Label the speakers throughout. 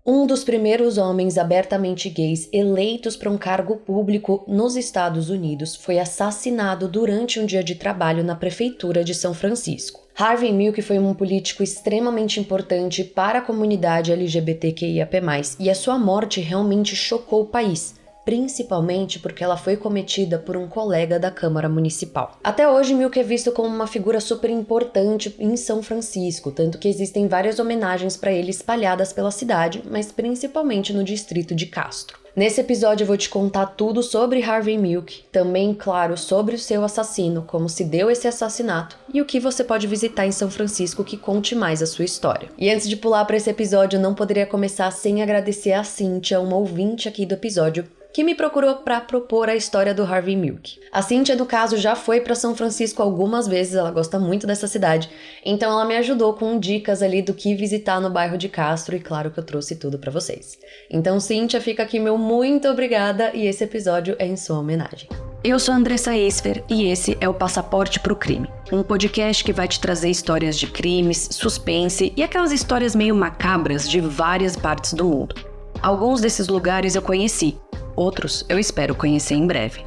Speaker 1: Um dos primeiros homens abertamente gays eleitos para um cargo público nos Estados Unidos foi assassinado durante um dia de trabalho na prefeitura de São Francisco. Harvey Milk foi um político extremamente importante para a comunidade LGBTQIAP+, e a sua morte realmente chocou o país, principalmente porque ela foi cometida por um colega da Câmara Municipal. Até hoje, Milk é visto como uma figura super importante em São Francisco, tanto que existem várias homenagens para ele espalhadas pela cidade, mas principalmente no distrito de Castro. Nesse episódio eu vou te contar tudo sobre Harvey Milk, também, claro, sobre o seu assassino, como se deu esse assassinato e o que você pode visitar em São Francisco que conte mais a sua história. E antes de pular para esse episódio, eu não poderia começar sem agradecer a Cíntia, uma ouvinte aqui do episódio, que me procurou para propor a história do Harvey Milk. A Cíntia, no caso, já foi para São Francisco algumas vezes, ela gosta muito dessa cidade, então ela me ajudou com dicas ali do que visitar no bairro de Castro e claro que eu trouxe tudo para vocês. Então, Cíntia, fica aqui meu muito obrigada e esse episódio é em sua homenagem.
Speaker 2: Eu sou a Andressa Esfer e esse é o Passaporte pro Crime, um podcast que vai te trazer histórias de crimes, suspense e aquelas histórias meio macabras de várias partes do mundo. Alguns desses lugares eu conheci, outros eu espero conhecer em breve.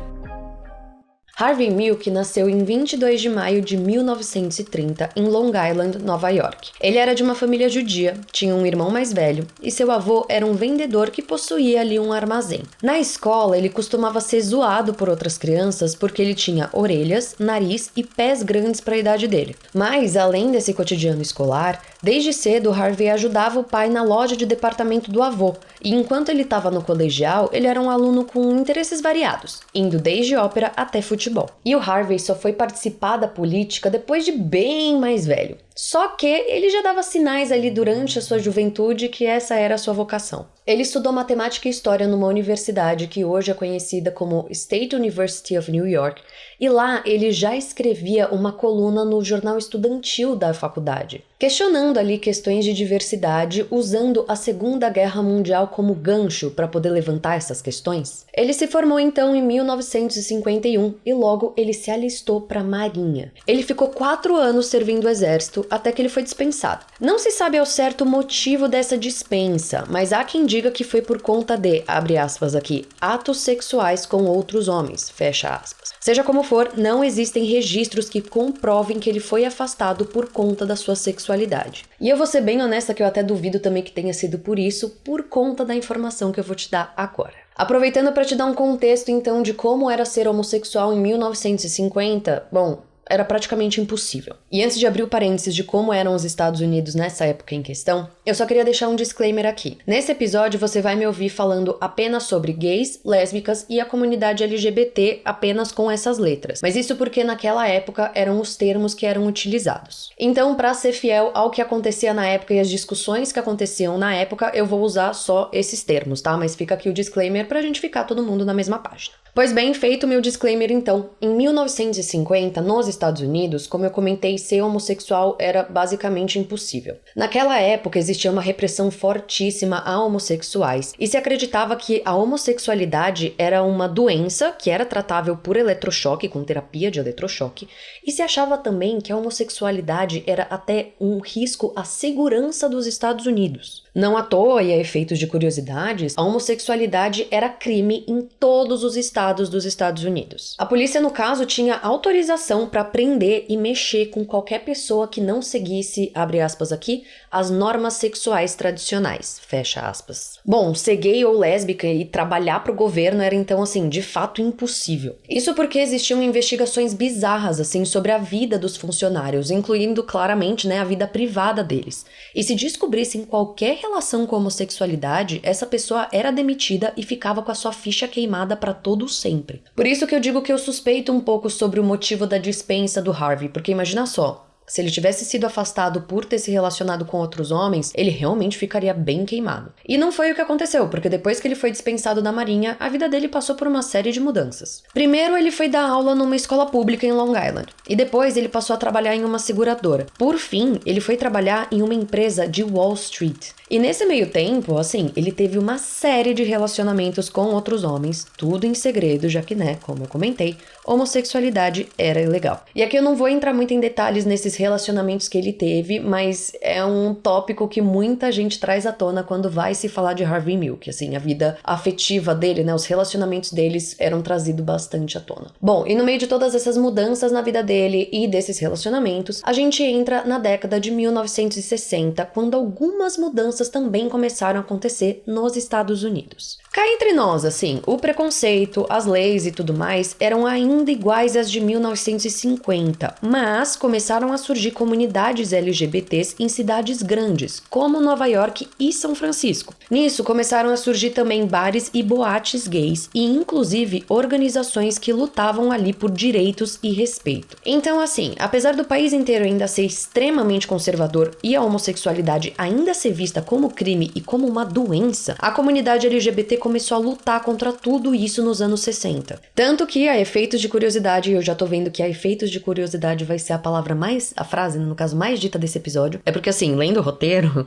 Speaker 1: Harvey Milk nasceu em 22 de maio de 1930 em Long Island, Nova York. Ele era de uma família judia, tinha um irmão mais velho e seu avô era um vendedor que possuía ali um armazém. Na escola, ele costumava ser zoado por outras crianças porque ele tinha orelhas, nariz e pés grandes para a idade dele. Mas, além desse cotidiano escolar, desde cedo Harvey ajudava o pai na loja de departamento do avô e enquanto ele estava no colegial, ele era um aluno com interesses variados, indo desde ópera até futebol. E o Harvey só foi participar da política depois de bem mais velho. Só que ele já dava sinais ali durante a sua juventude que essa era a sua vocação. Ele estudou matemática e história numa universidade que hoje é conhecida como State University of New York, e lá ele já escrevia uma coluna no jornal estudantil da faculdade, questionando ali questões de diversidade, usando a Segunda Guerra Mundial como gancho para poder levantar essas questões. Ele se formou então em 1951 e logo ele se alistou para a Marinha. Ele ficou 4 anos servindo o exército até que ele foi dispensado. Não se sabe ao certo o motivo dessa dispensa, mas há quem diga que foi por conta de, abre aspas aqui, atos sexuais com outros homens, fecha aspas. Seja como for, não existem registros que comprovem que ele foi afastado por conta da sua sexualidade. E eu vou ser bem honesta que eu até duvido também que tenha sido por isso, por conta da informação que eu vou te dar agora. Aproveitando para te dar um contexto então de como era ser homossexual em 1950, bom, era praticamente impossível. E antes de abrir o parênteses de como eram os Estados Unidos nessa época em questão, eu só queria deixar um disclaimer aqui. Nesse episódio você vai me ouvir falando apenas sobre gays, lésbicas e a comunidade LGBT apenas com essas letras. Mas isso porque naquela época eram os termos que eram utilizados. Então, para ser fiel ao que acontecia na época e as discussões que aconteciam na época, eu vou usar só esses termos, tá? Mas fica aqui o disclaimer pra gente ficar todo mundo na mesma página. Pois bem, feito meu disclaimer então, em 1950, nos Estados Unidos, como eu comentei, ser homossexual era basicamente impossível. Naquela época existia uma repressão fortíssima a homossexuais e se acreditava que a homossexualidade era uma doença que era tratável por eletrochoque, com terapia de eletrochoque, e se achava também que a homossexualidade era até um risco à segurança dos Estados Unidos. Não à toa, e a efeitos de curiosidades, a homossexualidade era crime em todos os estados dos Estados Unidos. A polícia, no caso, tinha autorização para prender e mexer com qualquer pessoa que não seguisse, abre aspas aqui, as normas sexuais tradicionais, fecha aspas. Bom, ser gay ou lésbica e trabalhar para o governo era então, assim, de fato impossível. Isso porque existiam investigações bizarras, assim, sobre a vida dos funcionários, incluindo claramente, né, a vida privada deles. E se descobrissem qualquer relação com a homossexualidade, essa pessoa era demitida e ficava com a sua ficha queimada para todo sempre. Por isso que eu digo que eu suspeito um pouco sobre o motivo da dispensa do Harvey, porque imagina só, se ele tivesse sido afastado por ter se relacionado com outros homens, ele realmente ficaria bem queimado. E não foi o que aconteceu, porque depois que ele foi dispensado da Marinha, a vida dele passou por uma série de mudanças. Primeiro, ele foi dar aula numa escola pública em Long Island, e depois ele passou a trabalhar em uma seguradora. Por fim, ele foi trabalhar em uma empresa de Wall Street. E nesse meio tempo, assim, ele teve uma série de relacionamentos com outros homens, tudo em segredo, já que, né, como eu comentei, homossexualidade era ilegal. E aqui eu não vou entrar muito em detalhes nesses relacionamentos que ele teve, mas é um tópico que muita gente traz à tona quando vai se falar de Harvey Milk, assim, a vida afetiva dele, né, os relacionamentos deles eram trazidos bastante à tona. Bom, e no meio de todas essas mudanças na vida dele e desses relacionamentos, a gente entra na década de 1960, quando algumas mudanças também começaram a acontecer nos Estados Unidos. Cá entre nós, assim, o preconceito, as leis e tudo mais eram ainda iguais às de 1950, mas começaram a surgir comunidades LGBTs em cidades grandes, como Nova York e São Francisco. Nisso, começaram a surgir também bares e boates gays e, inclusive, organizações que lutavam ali por direitos e respeito. Então, assim, apesar do país inteiro ainda ser extremamente conservador e a homossexualidade ainda ser vista como crime e como uma doença, a comunidade LGBT começou a lutar contra tudo isso nos anos 60. Tanto que, a efeitos de curiosidade, eu já tô vendo que a efeitos de curiosidade vai ser a frase, no caso, mais dita desse episódio. É porque, assim, lendo o roteiro,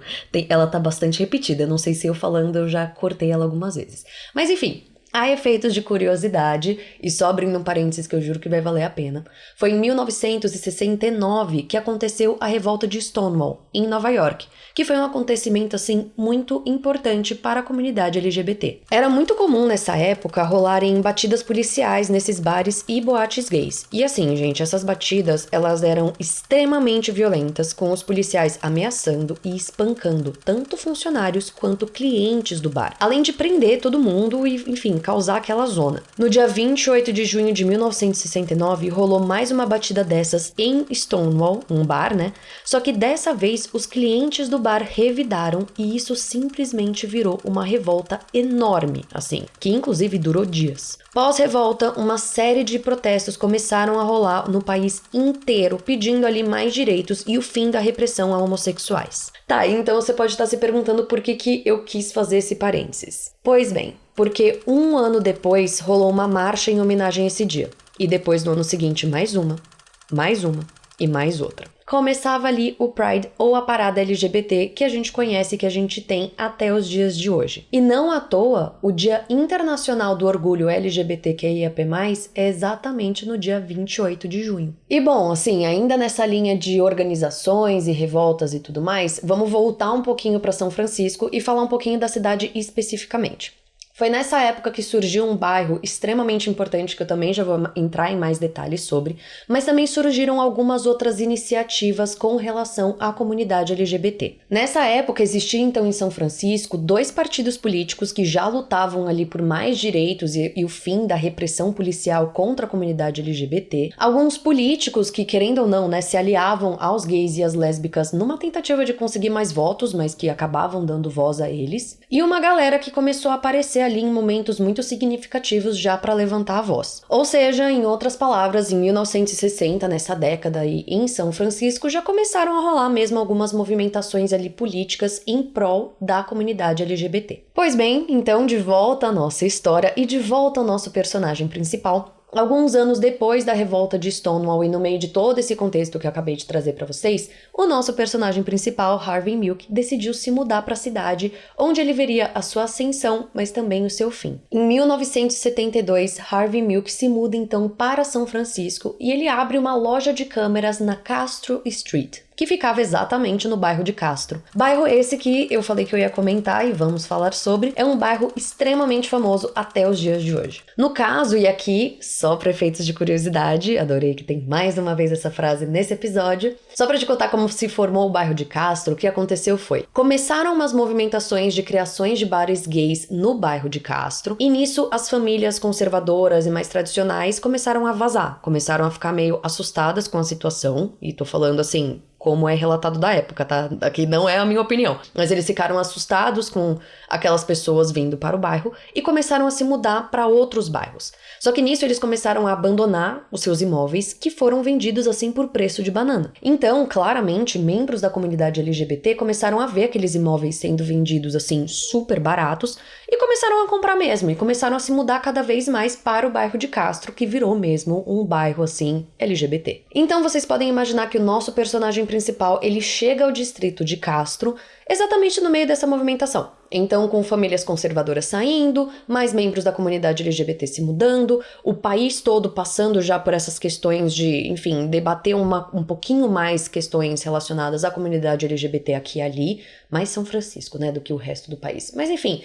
Speaker 1: ela tá bastante repetida. Eu não sei se eu falando, eu já cortei ela algumas vezes. Mas, enfim, a efeitos de curiosidade, e só abrindo um parênteses que eu juro que vai valer a pena, foi em 1969 que aconteceu a revolta de Stonewall, em Nova York, que foi um acontecimento, assim, muito importante para a comunidade LGBT. Era muito comum nessa época rolarem batidas policiais nesses bares e boates gays. E assim, gente, essas batidas, elas eram extremamente violentas, com os policiais ameaçando e espancando tanto funcionários quanto clientes do bar, além de prender todo mundo e, enfim, causar aquela zona. No dia 28 de junho de 1969, rolou mais uma batida dessas em Stonewall, um bar, né? Só que dessa vez os clientes do bar revidaram e isso simplesmente virou uma revolta enorme, assim, que inclusive durou dias. Pós-revolta, uma série de protestos começaram a rolar no país inteiro, pedindo ali mais direitos e o fim da repressão a homossexuais. Tá, então você pode estar se perguntando por que eu quis fazer esse parênteses. Pois bem, porque um ano depois rolou uma marcha em homenagem a esse dia. E depois no ano seguinte mais uma e mais outra. Começava ali o Pride ou a parada LGBT que a gente conhece e que a gente tem até os dias de hoje. E não à toa, o Dia Internacional do Orgulho LGBTQIAP+, é exatamente no dia 28 de junho. E bom, assim, ainda nessa linha de organizações e revoltas e tudo mais, vamos voltar um pouquinho para São Francisco e falar um pouquinho da cidade especificamente. Foi nessa época que surgiu um bairro extremamente importante, que eu também já vou entrar em mais detalhes sobre, mas também surgiram algumas outras iniciativas com relação à comunidade LGBT. Nessa época existia então em São Francisco 2 partidos políticos que já lutavam ali por mais direitos e o fim da repressão policial contra a comunidade LGBT, alguns políticos que, querendo ou não, né, se aliavam aos gays e às lésbicas numa tentativa de conseguir mais votos, mas que acabavam dando voz a eles, e uma galera que começou a aparecer ali em momentos muito significativos já para levantar a voz. Ou seja, em outras palavras, em 1960, nessa década e em São Francisco, já começaram a rolar mesmo algumas movimentações ali políticas em prol da comunidade LGBT. Pois bem, então de volta à nossa história e de volta ao nosso personagem principal. Alguns anos depois da revolta de Stonewall e no meio de todo esse contexto que eu acabei de trazer para vocês, o nosso personagem principal, Harvey Milk, decidiu se mudar para a cidade, onde ele veria a sua ascensão, mas também o seu fim. Em 1972, Harvey Milk se muda então para São Francisco e ele abre uma loja de câmeras na Castro Street, que ficava exatamente no bairro de Castro. Bairro esse que eu falei que eu ia comentar e vamos falar sobre, é um bairro extremamente famoso até os dias de hoje. No caso, e aqui, só para efeitos de curiosidade, adorei que tem mais uma vez essa frase nesse episódio, só para te contar como se formou o bairro de Castro, o que aconteceu foi, começaram umas movimentações de criações de bares gays no bairro de Castro, e nisso as famílias conservadoras e mais tradicionais começaram a vazar, começaram a ficar meio assustadas com a situação, e tô falando assim, como é relatado da época, tá? Aqui não é a minha opinião. Mas eles ficaram assustados com aquelas pessoas vindo para o bairro e começaram a se mudar para outros bairros. Só que nisso eles começaram a abandonar os seus imóveis que foram vendidos assim por preço de banana. Então, claramente, membros da comunidade LGBT começaram a ver aqueles imóveis sendo vendidos assim super baratos e começaram a comprar mesmo. E começaram a se mudar cada vez mais para o bairro de Castro, que virou mesmo um bairro assim LGBT. Então vocês podem imaginar que o nosso personagem principal, ele chega ao distrito de Castro exatamente no meio dessa movimentação. Então, com famílias conservadoras saindo, mais membros da comunidade LGBT se mudando, o país todo passando já por essas questões de, enfim, debater um pouquinho mais questões relacionadas à comunidade LGBT aqui e ali, mais São Francisco, né, do que o resto do país. Mas, enfim,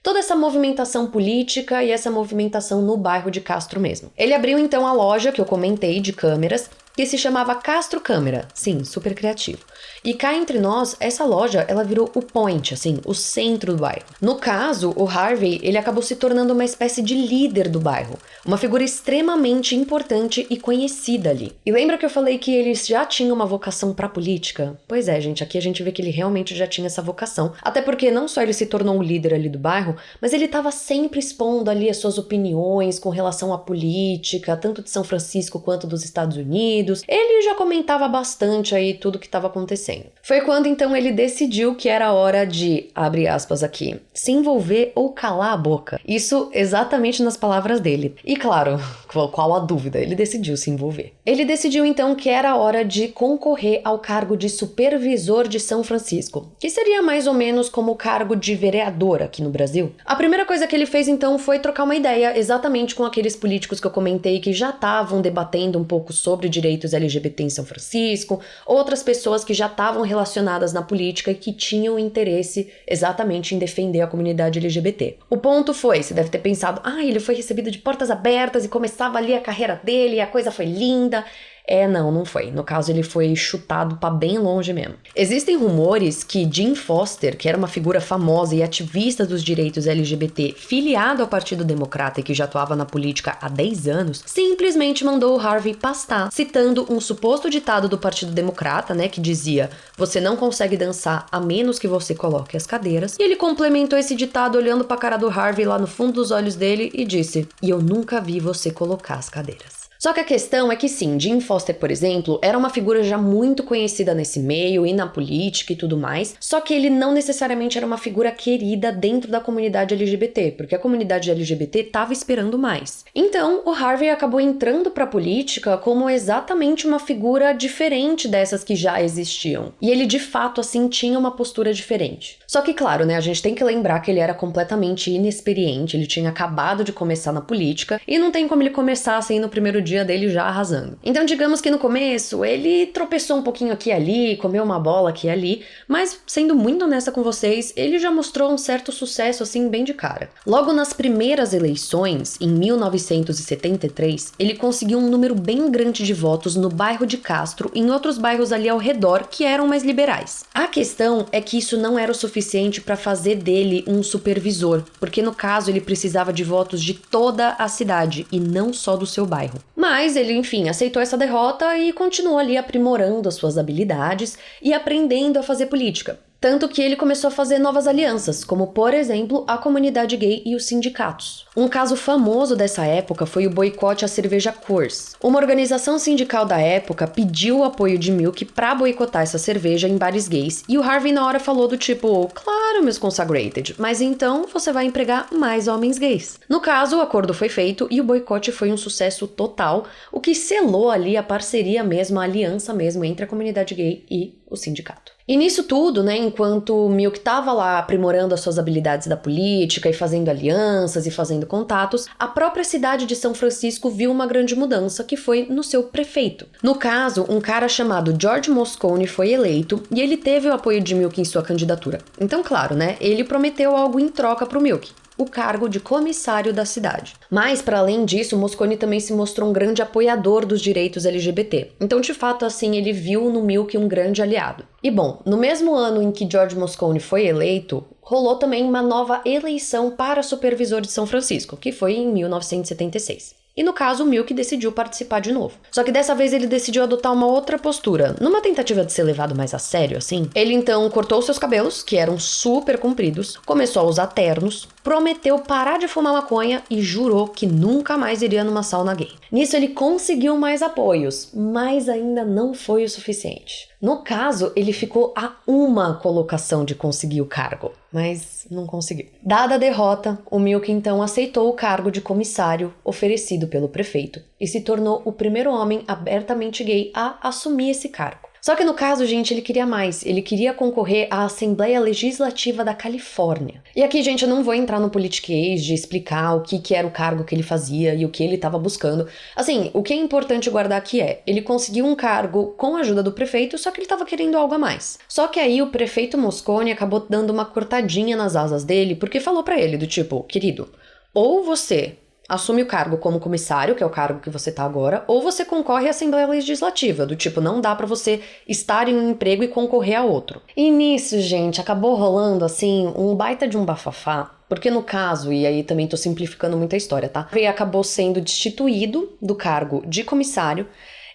Speaker 1: toda essa movimentação política e essa movimentação no bairro de Castro mesmo. Ele abriu então a loja que eu comentei de câmeras, que se chamava Castro Câmera. Sim, super criativo. E cá entre nós, essa loja, ela virou o point, assim, o centro do bairro. No caso, o Harvey, ele acabou se tornando uma espécie de líder do bairro, uma figura extremamente importante e conhecida ali. E lembra que eu falei que eles já tinham uma vocação pra política? Pois é, gente, aqui a gente vê que ele realmente já tinha essa vocação, até porque não só ele se tornou um líder ali do bairro, mas ele estava sempre expondo ali as suas opiniões com relação à política, tanto de São Francisco quanto dos Estados Unidos. Ele já comentava bastante aí tudo que estava acontecendo. Foi quando então ele decidiu que era hora de, abre aspas aqui, se envolver ou calar a boca. Isso exatamente nas palavras dele. E claro, qual a dúvida? Ele decidiu se envolver. Ele decidiu então que era hora de concorrer ao cargo de supervisor de São Francisco, que seria mais ou menos como o cargo de vereador aqui no Brasil. A primeira coisa que ele fez então foi trocar uma ideia exatamente com aqueles políticos que eu comentei que já estavam debatendo um pouco sobre direitos LGBT em São Francisco, outras pessoas que já estavam relacionadas na política e que tinham interesse exatamente em defender a comunidade LGBT. O ponto foi, você deve ter pensado, ele foi recebido de portas abertas e começava ali a carreira dele e a coisa foi linda. Não foi. No caso, ele foi chutado pra bem longe mesmo. Existem rumores que Jim Foster, que era uma figura famosa e ativista dos direitos LGBT, filiado ao Partido Democrata e que já atuava na política há 10 anos, simplesmente mandou o Harvey pastar, citando um suposto ditado do Partido Democrata, né, que dizia: você não consegue dançar a menos que você coloque as cadeiras. E ele complementou esse ditado olhando pra cara do Harvey lá no fundo dos olhos dele e disse: e eu nunca vi você colocar as cadeiras. Só que a questão é que sim, Jim Foster, por exemplo, era uma figura já muito conhecida nesse meio e na política e tudo mais, só que ele não necessariamente era uma figura querida dentro da comunidade LGBT, porque a comunidade LGBT estava esperando mais. Então, o Harvey acabou entrando para a política como exatamente uma figura diferente dessas que já existiam. E ele, de fato, assim, tinha uma postura diferente. Só que, claro, né, a gente tem que lembrar que ele era completamente inexperiente, ele tinha acabado de começar na política, e não tem como ele começar assim no primeiro dia dele já arrasando. Então, digamos que no começo ele tropeçou um pouquinho aqui e ali, comeu uma bola aqui e ali, mas sendo muito honesta com vocês, ele já mostrou um certo sucesso assim bem de cara. Logo nas primeiras eleições, em 1973, ele conseguiu um número bem grande de votos no bairro de Castro e em outros bairros ali ao redor que eram mais liberais. A questão é que isso não era o suficiente para fazer dele um supervisor, porque no caso ele precisava de votos de toda a cidade e não só do seu bairro. Mas ele, enfim, aceitou essa derrota e continuou ali aprimorando as suas habilidades e aprendendo a fazer política. Tanto que ele começou a fazer novas alianças, como, por exemplo, a comunidade gay e os sindicatos. Um caso famoso dessa época foi o boicote à cerveja Coors. Uma organização sindical da época pediu o apoio de Milk para boicotar essa cerveja em bares gays, e o Harvey na hora falou do tipo: claro, meus consagrated, mas então você vai empregar mais homens gays. No caso, o acordo foi feito e o boicote foi um sucesso total, o que selou ali a parceria mesmo, a aliança mesmo entre a comunidade gay e o sindicato. E nisso tudo, né, enquanto Milk estava lá aprimorando as suas habilidades da política e fazendo alianças e fazendo contatos, a própria cidade de São Francisco viu uma grande mudança, que foi no seu prefeito. No caso, um cara chamado George Moscone foi eleito e ele teve o apoio de Milk em sua candidatura. Então, claro, né, ele prometeu algo em troca pro Milk: o cargo de comissário da cidade. Mas, para além disso, Moscone também se mostrou um grande apoiador dos direitos LGBT. Então, de fato, assim, ele viu no Milk um grande aliado. E bom, no mesmo ano em que George Moscone foi eleito, rolou também uma nova eleição para supervisor de São Francisco, que foi em 1976. E no caso, o Milk decidiu participar de novo. Só que dessa vez ele decidiu adotar uma outra postura. Numa tentativa de ser levado mais a sério, assim, ele então cortou seus cabelos, que eram super compridos, começou a usar ternos, prometeu parar de fumar maconha e jurou que nunca mais iria numa sauna gay. Nisso ele conseguiu mais apoios, mas ainda não foi o suficiente. No caso, ele ficou a uma colocação de conseguir o cargo, mas não conseguiu. Dada a derrota, o Milk então aceitou o cargo de comissário oferecido pelo prefeito e se tornou o primeiro homem abertamente gay a assumir esse cargo. Só que no caso, gente, ele queria mais. Ele queria concorrer à Assembleia Legislativa da Califórnia. E aqui, gente, eu não vou entrar no politiquês de explicar o que era o cargo que ele fazia e o que ele estava buscando. Assim, o que é importante guardar aqui é, ele conseguiu um cargo com a ajuda do prefeito, só que ele estava querendo algo a mais. Só que aí o prefeito Moscone acabou dando uma cortadinha nas asas dele, porque falou pra ele do tipo, querido, ou você assume o cargo como comissário, que é o cargo que você tá agora, ou você concorre à Assembleia Legislativa, do tipo, não dá pra você estar em um emprego e concorrer a outro. E nisso, gente, acabou rolando, assim, um baita de um bafafá, porque no caso, e aí também tô simplificando muito a história, tá? Ele acabou sendo destituído do cargo de comissário.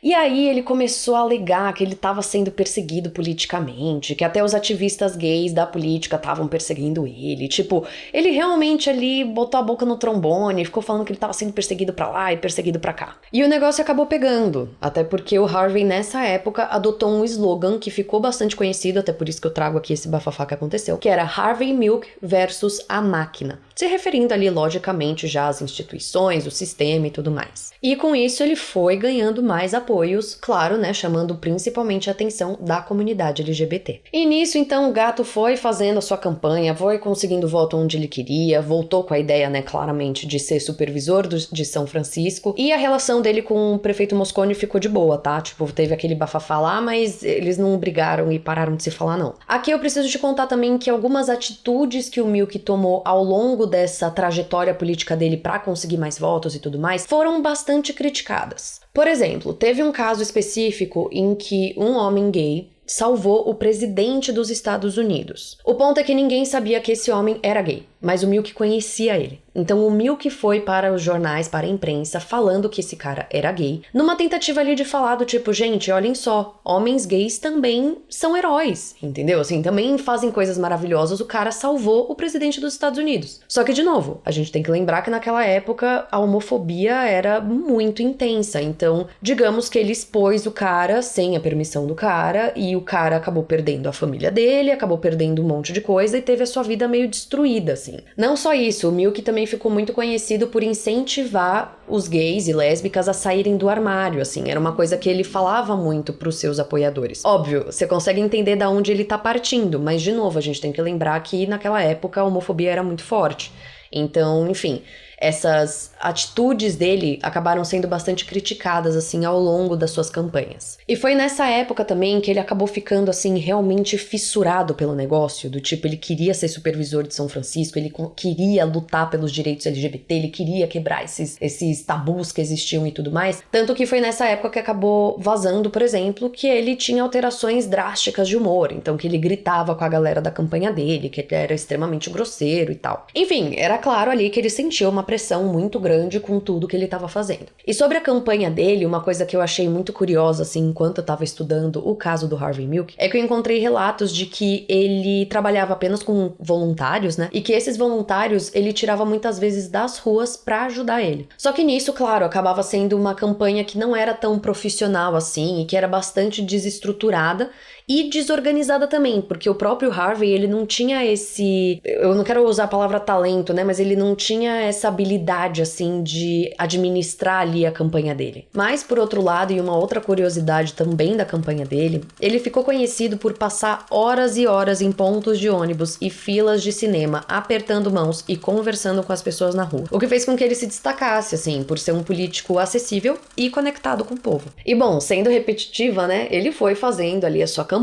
Speaker 1: E aí ele começou a alegar que ele estava sendo perseguido politicamente, que até os ativistas gays da política estavam perseguindo ele. Tipo, ele realmente ali botou a boca no trombone, ficou falando que ele estava sendo perseguido pra lá e perseguido pra cá. E o negócio acabou pegando, até porque o Harvey nessa época adotou um slogan que ficou bastante conhecido, até por isso que eu trago aqui esse bafafá que aconteceu, que era Harvey Milk versus a máquina. Se referindo ali, logicamente, já às instituições, o sistema e tudo mais. E com isso ele foi ganhando mais apoios, claro, né, chamando principalmente a atenção da comunidade LGBT. E nisso, então, o gato foi fazendo a sua campanha, foi conseguindo voto onde ele queria, voltou com a ideia, né, claramente, de ser supervisor de São Francisco, e a relação dele com o prefeito Moscone ficou de boa, tá? Tipo, teve aquele bafafá lá, mas eles não brigaram e pararam de se falar, não. Aqui eu preciso te contar também que algumas atitudes que o Milk tomou ao longo dessa trajetória política dele para conseguir mais votos e tudo mais, foram bastante criticadas. Por exemplo, teve um caso específico em que um homem gay salvou o presidente dos Estados Unidos. O ponto é que ninguém sabia que esse homem era gay, mas o Milk conhecia ele. Então o Milk foi para os jornais, para a imprensa, falando que esse cara era gay, numa tentativa ali de falar do tipo, gente, olhem só, homens gays também são heróis, entendeu? Assim, também fazem coisas maravilhosas, o cara salvou o presidente dos Estados Unidos. Só que, de novo, a gente tem que lembrar que naquela época a homofobia era muito intensa, então, digamos que ele expôs o cara sem a permissão do cara, e o cara acabou perdendo a família dele, acabou perdendo um monte de coisa e teve a sua vida meio destruída, assim. Não só isso, o Milk também ficou muito conhecido por incentivar os gays e lésbicas a saírem do armário, assim, era uma coisa que ele falava muito pros seus apoiadores. Óbvio, você consegue entender da onde ele tá partindo, mas de novo, a gente tem que lembrar que naquela época a homofobia era muito forte. Então, enfim, essas atitudes dele acabaram sendo bastante criticadas, assim, ao longo das suas campanhas. E foi nessa época também que ele acabou ficando, assim, realmente fissurado pelo negócio, do tipo, ele queria ser supervisor de São Francisco, ele queria lutar pelos direitos LGBT, ele queria quebrar esses tabus que existiam e tudo mais. Tanto que foi nessa época que acabou vazando, por exemplo, que ele tinha alterações drásticas de humor, então que ele gritava com a galera da campanha dele, que ele era extremamente grosseiro e tal. Enfim, era claro ali que ele sentia uma pressão muito grande com tudo que ele estava fazendo. E sobre a campanha dele, uma coisa que eu achei muito curiosa, assim, enquanto eu estava estudando o caso do Harvey Milk, é que eu encontrei relatos de que ele trabalhava apenas com voluntários, né? E que esses voluntários ele tirava muitas vezes das ruas pra ajudar ele. Só que nisso, claro, acabava sendo uma campanha que não era tão profissional assim e que era bastante desestruturada e desorganizada também, porque o próprio Harvey, ele não tinha esse... Eu não quero usar a palavra talento, né? Mas ele não tinha essa habilidade, assim, de administrar ali a campanha dele. Mas, por outro lado, e uma outra curiosidade também da campanha dele, ele ficou conhecido por passar horas e horas em pontos de ônibus e filas de cinema, apertando mãos e conversando com as pessoas na rua. O que fez com que ele se destacasse, assim, por ser um político acessível e conectado com o povo. E, bom, sendo repetitiva, né? Ele foi fazendo ali a sua campanha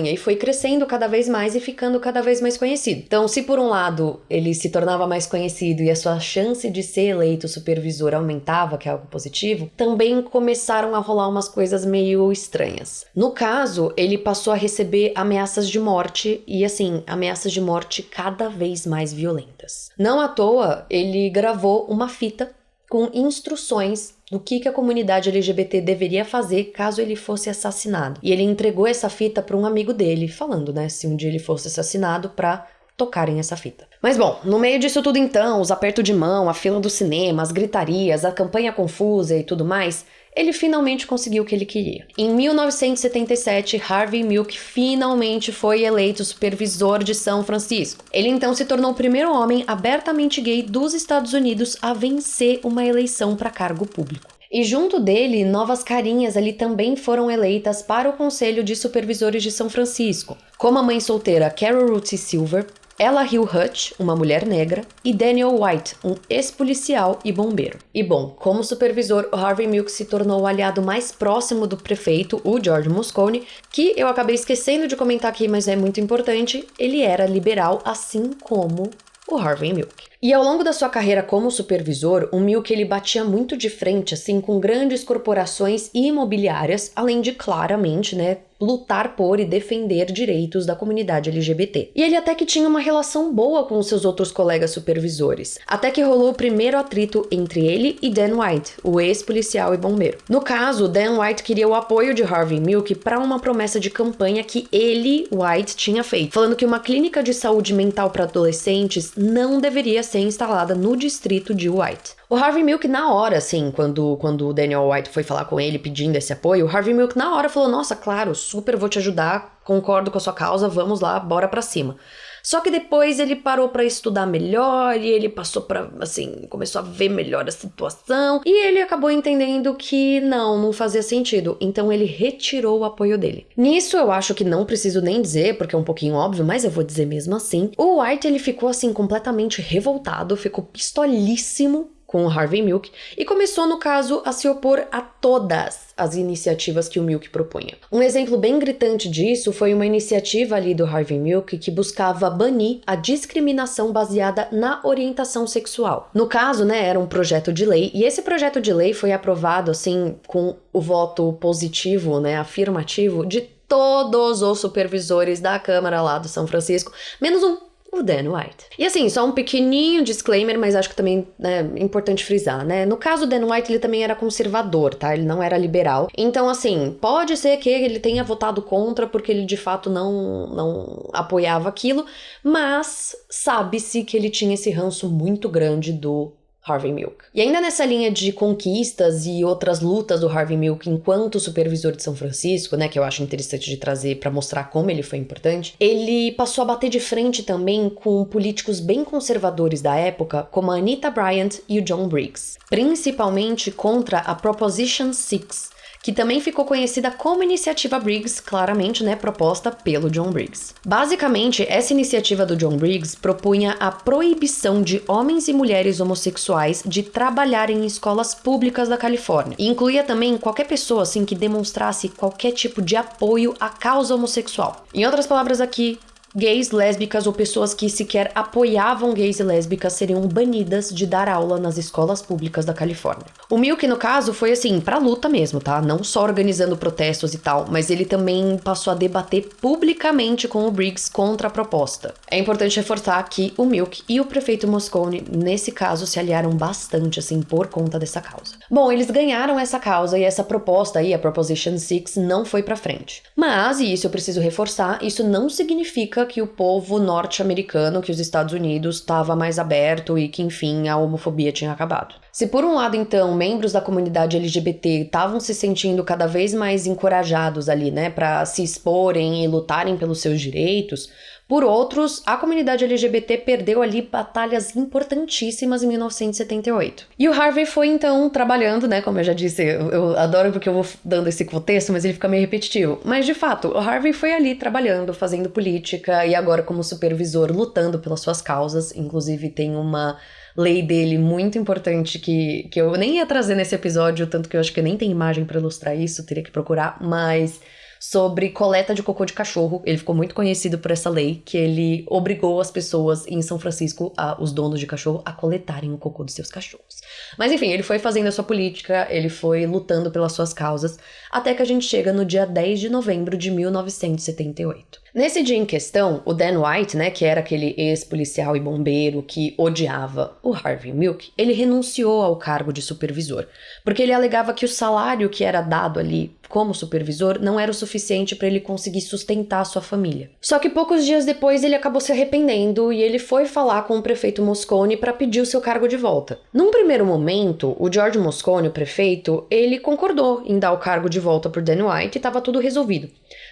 Speaker 1: e foi crescendo cada vez mais e ficando cada vez mais conhecido. Então, se por um lado ele se tornava mais conhecido e a sua chance de ser eleito supervisor aumentava, que é algo positivo, também começaram a rolar umas coisas meio estranhas. No caso, ele passou a receber ameaças de morte e, assim, ameaças de morte cada vez mais violentas. Não à toa, ele gravou uma fita com instruções do que a comunidade LGBT deveria fazer caso ele fosse assassinado. E ele entregou essa fita para um amigo dele, falando, né, se um dia ele fosse assassinado, para tocarem essa fita. Mas bom, no meio disso tudo então, os apertos de mão, a fila do cinema, as gritarias, a campanha confusa e tudo mais, ele finalmente conseguiu o que ele queria. Em 1977, Harvey Milk finalmente foi eleito supervisor de São Francisco. Ele então se tornou o primeiro homem abertamente gay dos Estados Unidos a vencer uma eleição para cargo público. E junto dele, novas carinhas ali também foram eleitas para o Conselho de Supervisores de São Francisco, como a mãe solteira Carol Ruth Silver, Ella Hill Hutch, uma mulher negra, e Daniel White, um ex-policial e bombeiro. E bom, como supervisor, o Harvey Milk se tornou o aliado mais próximo do prefeito, o George Moscone, que eu acabei esquecendo de comentar aqui, mas é muito importante, ele era liberal, assim como o Harvey Milk. E ao longo da sua carreira como supervisor, o Milk ele batia muito de frente assim com grandes corporações imobiliárias, além de claramente, lutar por e defender direitos da comunidade LGBT. E ele até que tinha uma relação boa com os seus outros colegas supervisores, até que rolou o primeiro atrito entre ele e Dan White, o ex-policial e bombeiro. No caso, Dan White queria o apoio de Harvey Milk para uma promessa de campanha que ele, White, tinha feito, falando que uma clínica de saúde mental para adolescentes não deveria ser instalada no distrito de White. O Harvey Milk, na hora, assim, quando o Daniel White foi falar com ele pedindo esse apoio, o Harvey Milk, na hora, falou, nossa, claro, super vou te ajudar, concordo com a sua causa, vamos lá, bora pra cima. Só que depois ele parou pra estudar melhor e ele passou pra, assim, começou a ver melhor a situação e ele acabou entendendo que não fazia sentido, então ele retirou o apoio dele. Nisso eu acho que não preciso nem dizer, porque é um pouquinho óbvio, mas eu vou dizer mesmo assim. O White, ele ficou, assim, completamente revoltado, ficou pistolíssimo com o Harvey Milk e começou, no caso, a se opor a todas as iniciativas que o Milk propunha. Um exemplo bem gritante disso foi uma iniciativa ali do Harvey Milk que buscava banir a discriminação baseada na orientação sexual. No caso, era um projeto de lei e esse projeto de lei foi aprovado, assim, com o voto positivo, afirmativo de todos os supervisores da Câmara lá do São Francisco, menos o Dan White. E assim, só um pequenininho disclaimer, mas acho que também é importante frisar, No caso, o Dan White, ele também era conservador, tá? Ele não era liberal. Então, assim, pode ser que ele tenha votado contra porque ele de fato não apoiava aquilo, mas sabe-se que ele tinha esse ranço muito grande do Harvey Milk. E ainda nessa linha de conquistas e outras lutas do Harvey Milk enquanto supervisor de São Francisco, que eu acho interessante de trazer para mostrar como ele foi importante, ele passou a bater de frente também com políticos bem conservadores da época, como a Anita Bryant e o John Briggs, principalmente contra a Proposition 6, que também ficou conhecida como Iniciativa Briggs, claramente, proposta pelo John Briggs. Basicamente, essa iniciativa do John Briggs propunha a proibição de homens e mulheres homossexuais de trabalhar em escolas públicas da Califórnia. E incluía também qualquer pessoa, assim, que demonstrasse qualquer tipo de apoio à causa homossexual. Em outras palavras aqui, gays, lésbicas ou pessoas que sequer apoiavam gays e lésbicas seriam banidas de dar aula nas escolas públicas da Califórnia. O Milk, no caso, foi assim, pra luta mesmo, tá? Não só organizando protestos e tal, mas ele também passou a debater publicamente com o Briggs contra a proposta. É importante reforçar que o Milk e o prefeito Moscone, nesse caso, se aliaram bastante, assim, por conta dessa causa. Bom, eles ganharam essa causa e essa proposta aí, a Proposition 6, não foi pra frente. Mas, e isso eu preciso reforçar, isso não significa que o povo norte-americano, que os Estados Unidos, estava mais aberto e que, enfim, a homofobia tinha acabado. Se por um lado, então, membros da comunidade LGBT estavam se sentindo cada vez mais encorajados ali, para se exporem e lutarem pelos seus direitos, por outros, a comunidade LGBT perdeu ali batalhas importantíssimas em 1978. E o Harvey foi, então, trabalhando, como eu já disse, eu adoro porque eu vou dando esse contexto, mas ele fica meio repetitivo. Mas, de fato, o Harvey foi ali trabalhando, fazendo política e agora como supervisor, lutando pelas suas causas. Inclusive, tem uma lei dele muito importante que eu nem ia trazer nesse episódio, tanto que eu acho que nem tem imagem para ilustrar isso, teria que procurar, mas sobre coleta de cocô de cachorro. Ele ficou muito conhecido por essa lei, que ele obrigou as pessoas em São Francisco, os donos de cachorro, a coletarem o cocô dos seus cachorros. Mas enfim, ele foi fazendo a sua política, ele foi lutando pelas suas causas, até que a gente chega no dia 10 de novembro de 1978. Nesse dia em questão, o Dan White, que era aquele ex-policial e bombeiro que odiava o Harvey Milk, ele renunciou ao cargo de supervisor, porque ele alegava que o salário que era dado ali como supervisor não era o suficiente para ele conseguir sustentar a sua família. Só que poucos dias depois ele acabou se arrependendo e ele foi falar com o prefeito Moscone para pedir o seu cargo de volta. Num primeiro momento, o George Moscone, o prefeito, ele concordou em dar o cargo de volta por Dan White e estava tudo resolvido.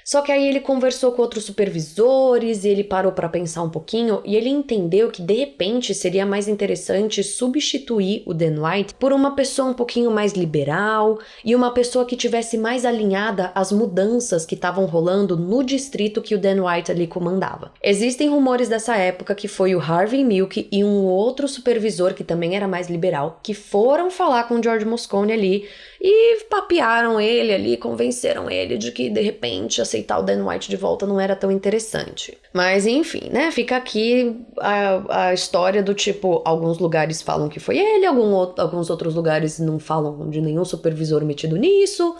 Speaker 1: Só que aí ele conversou com outros supervisores e ele parou para pensar um pouquinho e ele entendeu que de repente seria mais interessante substituir o Dan White por uma pessoa um pouquinho mais liberal e uma pessoa que tivesse mais alinhada às mudanças que estavam rolando no distrito que o Dan White ali comandava. Existem rumores dessa época que foi o Harvey Milk e um outro supervisor que também era mais liberal que foram falar com o George Moscone ali e papearam ele ali, convenceram ele de que de repente aceitar o Dan White de volta não era tão interessante. Mas enfim, né, fica aqui a história do tipo, alguns lugares falam que foi ele, alguns outros lugares não falam de nenhum supervisor metido nisso.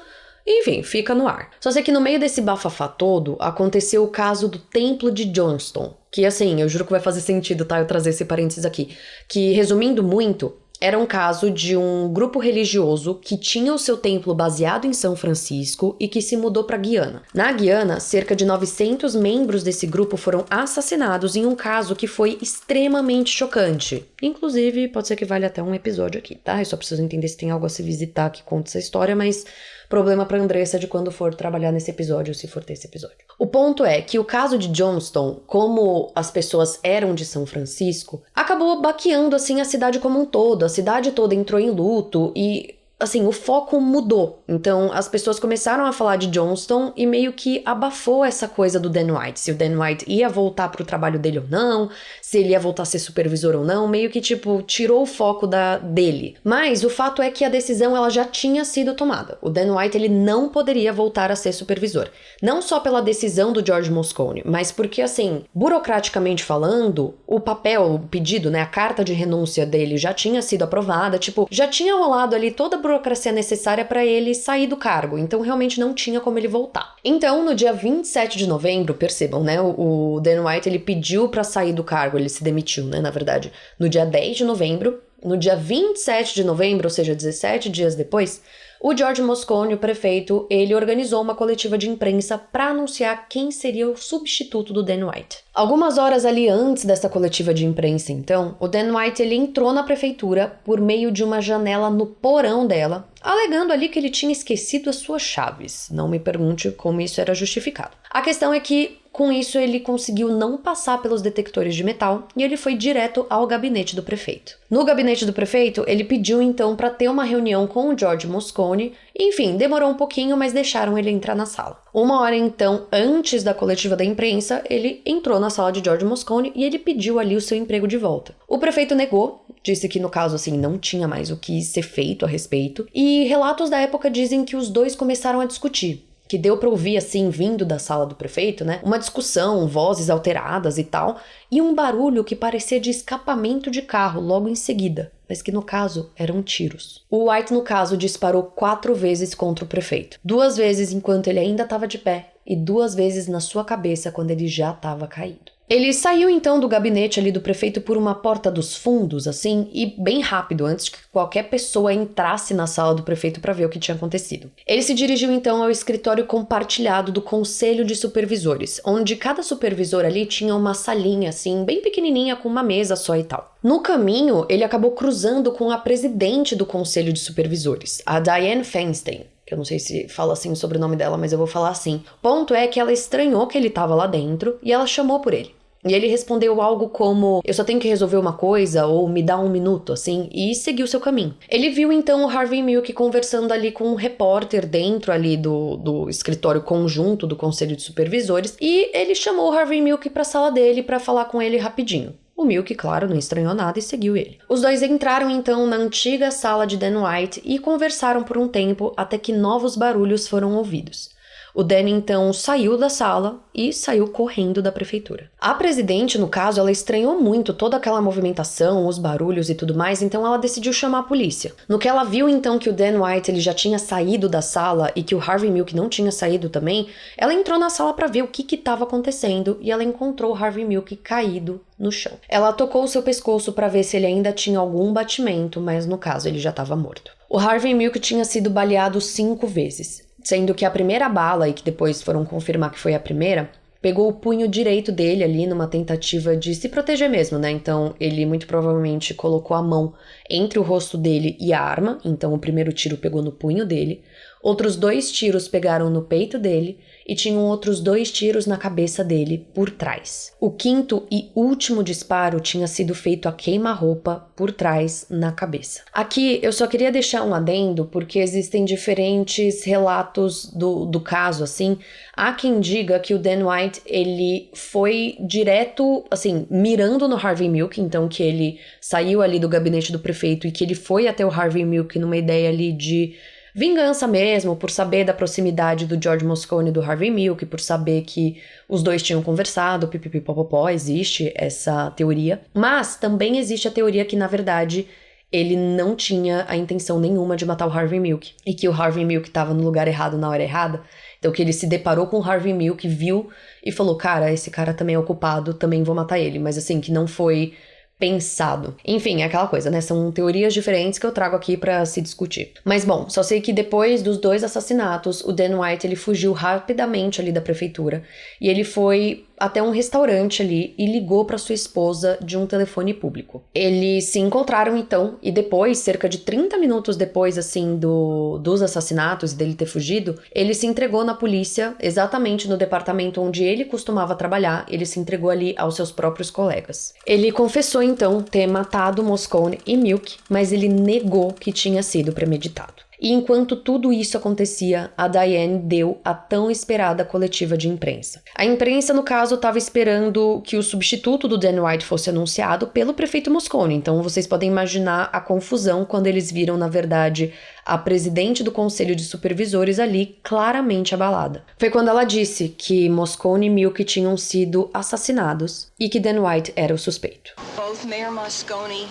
Speaker 1: Enfim, fica no ar. Só sei que no meio desse bafafá todo, aconteceu o caso do Templo de Johnstone. Que assim, eu juro que vai fazer sentido, tá? Eu trazer esse parênteses aqui. Que, resumindo muito, era um caso de um grupo religioso que tinha o seu templo baseado em São Francisco e que se mudou para Guiana. Na Guiana, cerca de 900 membros desse grupo foram assassinados em um caso que foi extremamente chocante. Inclusive, pode ser que valha até um episódio aqui, tá? Eu só preciso entender se tem algo a se visitar que conta essa história, mas problema pra Andressa de quando for trabalhar nesse episódio, se for ter esse episódio. O ponto é que o caso de Johnstone, como as pessoas eram de São Francisco, acabou baqueando assim a cidade como um todo. A cidade toda entrou em luto e assim, o foco mudou. Então, as pessoas começaram a falar de Johnstone e meio que abafou essa coisa do Dan White. Se o Dan White ia voltar pro trabalho dele ou não, se ele ia voltar a ser supervisor ou não, meio que, tipo, tirou o foco dele. Mas o fato é que a decisão, ela já tinha sido tomada. O Dan White, ele não poderia voltar a ser supervisor. Não só pela decisão do George Moscone, mas porque, assim, burocraticamente falando, o papel, o pedido, né, a carta de renúncia dele já tinha sido aprovada, tipo, já tinha rolado ali toda a burocracia necessária para ele sair do cargo, então realmente não tinha como ele voltar. Então, no dia 27 de novembro, percebam, né, o Dan White, ele pediu para sair do cargo, ele se demitiu, né, na verdade, no dia 10 de novembro, no dia 27 de novembro, ou seja, 17 dias depois, o George Moscone, o prefeito, ele organizou uma coletiva de imprensa para anunciar quem seria o substituto do Dan White. Algumas horas ali antes dessa coletiva de imprensa, então, o Dan White ele entrou na prefeitura por meio de uma janela no porão dela, alegando ali que ele tinha esquecido as suas chaves. Não me pergunte como isso era justificado. A questão é que, com isso, ele conseguiu não passar pelos detectores de metal e ele foi direto ao gabinete do prefeito. No gabinete do prefeito, ele pediu então para ter uma reunião com o George Moscone. Enfim, demorou um pouquinho, mas deixaram ele entrar na sala. Uma hora então, antes da coletiva da imprensa, ele entrou na sala de George Moscone e ele pediu ali o seu emprego de volta. O prefeito negou, disse que no caso assim não tinha mais o que ser feito a respeito, e relatos da época dizem que os dois começaram a discutir. Que deu pra ouvir, assim, vindo da sala do prefeito, né? Uma discussão, vozes alteradas e tal, e um barulho que parecia de escapamento de carro logo em seguida, mas que no caso eram tiros. O White, no caso, disparou 4 vezes contra o prefeito. 2 vezes enquanto ele ainda estava de pé, e 2 vezes na sua cabeça quando ele já estava caído. Ele saiu então do gabinete ali do prefeito por uma porta dos fundos, assim, e bem rápido, antes que qualquer pessoa entrasse na sala do prefeito para ver o que tinha acontecido. Ele se dirigiu então ao escritório compartilhado do Conselho de Supervisores, onde cada supervisor ali tinha uma salinha, assim, bem pequenininha, com uma mesa só e tal. No caminho, ele acabou cruzando com a presidente do Conselho de Supervisores, a Dianne Feinstein. Que eu não sei se fala assim sobre o nome dela, mas eu vou falar assim. O ponto é que ela estranhou que ele estava lá dentro e ela chamou por ele. E ele respondeu algo como, eu só tenho que resolver uma coisa, ou me dá um minuto, assim, e seguiu seu caminho. Ele viu então o Harvey Milk conversando ali com um repórter dentro ali do escritório conjunto do Conselho de Supervisores, e ele chamou o Harvey Milk pra sala dele pra falar com ele rapidinho. O Milk, claro, não estranhou nada e seguiu ele. Os dois entraram então na antiga sala de Dan White e conversaram por um tempo até que novos barulhos foram ouvidos. O Dan, então, saiu da sala e saiu correndo da prefeitura. A presidente, no caso, ela estranhou muito toda aquela movimentação, os barulhos e tudo mais, então ela decidiu chamar a polícia. No que ela viu, então, que o Dan White ele já tinha saído da sala e que o Harvey Milk não tinha saído também, ela entrou na sala para ver o que estava acontecendo e ela encontrou o Harvey Milk caído no chão. Ela tocou o seu pescoço para ver se ele ainda tinha algum batimento, mas no caso ele já estava morto. O Harvey Milk tinha sido baleado 5 vezes. Sendo que a primeira bala, e que depois foram confirmar que foi a primeira, pegou o punho direito dele ali numa tentativa de se proteger mesmo, né? Então ele muito provavelmente colocou a mão entre o rosto dele e a arma, então o primeiro tiro pegou no punho dele, outros 2 tiros pegaram no peito dele, e tinham outros 2 tiros na cabeça dele por trás. O 5º e último disparo tinha sido feito a queima-roupa por trás na cabeça. Aqui eu só queria deixar um adendo porque existem diferentes relatos do caso, assim. Há quem diga que o Dan White, ele foi direto, assim, mirando no Harvey Milk, então que ele saiu ali do gabinete do prefeito e que ele foi até o Harvey Milk numa ideia ali de vingança mesmo, por saber da proximidade do George Moscone e do Harvey Milk, por saber que os dois tinham conversado, pipipipopopó, existe essa teoria. Mas também existe a teoria que, na verdade, ele não tinha a intenção nenhuma de matar o Harvey Milk, e que o Harvey Milk estava no lugar errado na hora errada. Então que ele se deparou com o Harvey Milk, viu e falou, cara, esse cara também é o culpado, também vou matar ele. Mas assim, que não foi pensado. Enfim, é aquela coisa, né? São teorias diferentes que eu trago aqui pra se discutir. Mas bom, só sei que depois dos 2 assassinatos, o Dan White, ele fugiu rapidamente ali da prefeitura e ele foi até um restaurante ali e ligou para sua esposa de um telefone público. Eles se encontraram então e depois, cerca de 30 minutos depois assim dos assassinatos e dele ter fugido, ele se entregou na polícia exatamente no departamento onde ele costumava trabalhar. Ele se entregou ali aos seus próprios colegas. Ele confessou então ter matado Moscone e Milk, mas ele negou que tinha sido premeditado. E enquanto tudo isso acontecia, a Diane deu a tão esperada coletiva de imprensa. A imprensa, no caso, estava esperando que o substituto do Dan White fosse anunciado pelo prefeito Moscone. Então vocês podem imaginar a confusão quando eles viram, na verdade, a presidente do conselho de supervisores ali claramente abalada. Foi quando ela disse que Moscone e Milk tinham sido assassinados e que Dan White era o suspeito.
Speaker 3: Both Mayor Moscone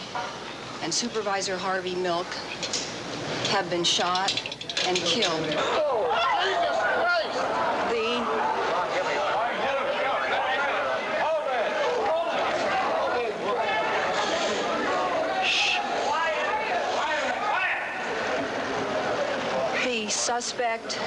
Speaker 3: and Supervisor Harvey Milk have been shot and killed. The suspect